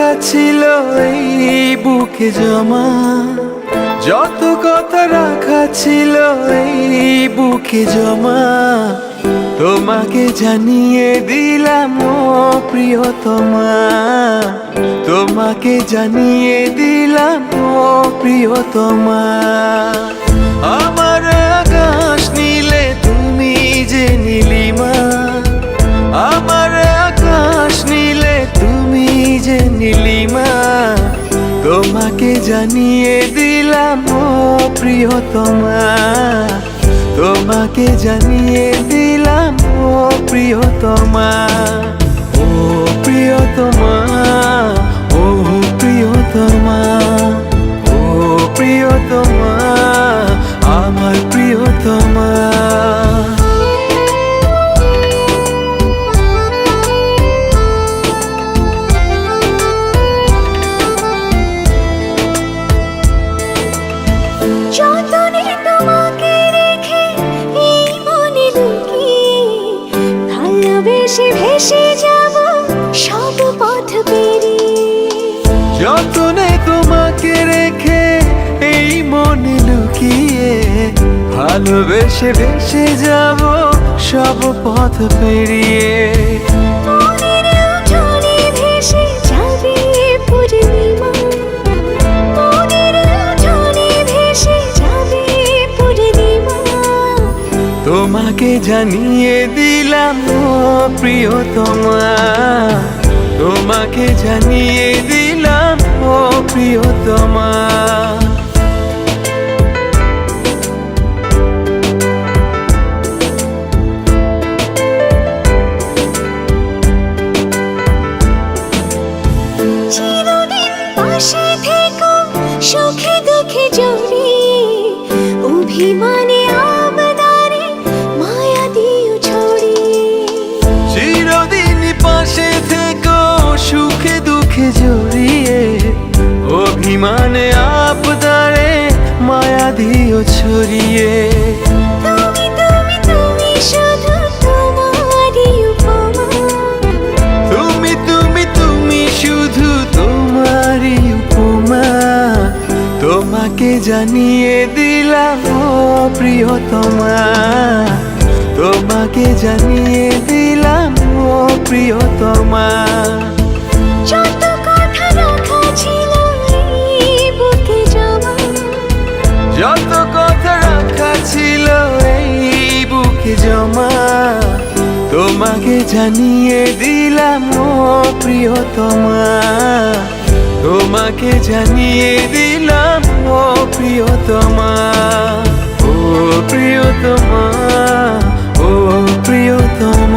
রাখা ছিল এই বুকে জমা, যত কথা রাখা ছিল এই বুকে জমা, তোমাকে জানিয়ে দিলাম ও প্রিয়তমা, তোমাকে জানিয়ে দিলাম ও প্রিয়তমা। আমার আকাশ নীলে তুমি যে নীলিমা, আমার আকাশ নীলে তুমি যে নীলিমা, তোমাকে জানিয়ে দিলাম ও প্রিয়তমা, তোমাকে জানিয়ে দিলাম ও প্রিয়তমা। ও প্রিয়তমা, ও প্রিয়তমা, ও প্রিয়তমা, আমার প্রিয়তমা। যতনে তোমাকে রেখে এই মনে লুকিয়ে, ভালোবেসে ভেসে যাব সব পথ পেরিয়ে। যতনে তোমাকে রেখে এই মনে লুকিয়ে, ভালোবেসে ভেসে যাব সব পথ পেরিয়ে। মনের উঠোনে ভেসে যাবে পূর্ণিমা, মনের উঠোনে ভেসে যাবে পূর্ণিমা, তোমাকে জানিয়ে দিলাম ও প্রিয়তমা, তোমাকে জানিয়ে দিলাম ও প্রিয়তমা। চিরদিন পাশে থেকো সুখে দুঃখে জড়িয়ে, অভিমানে আবদারে মায়া দিও ছড়িয়ে। চিরদিন পাশে থেকো সুখে দুঃখে জড়িয়ে, অভিমানে আবদারে মায়া দিও ছড়িয়ে। তুমি তুমি তুমি শুধু তোমারই উপমা, তুমি তুমি তুমি শুধু তোমারই উপমা, তোমাকে জানিয়ে দিলাম ও প্রিয়তমা, তোমাকে জানিয়ে দিলাম ও প্রিয়তমা। যত কথা রাখা ছিল এই বুকে জমা, যত কথা রাখা ছিল এই বুকে জমা, তোমাকে জানিয়ে দিলাম ও প্রিয়তমা, তোমাকে জানিয়ে দিলাম ও প্রিয়তমা। ও প্রিয়তমা, ও প্রিয়তমা।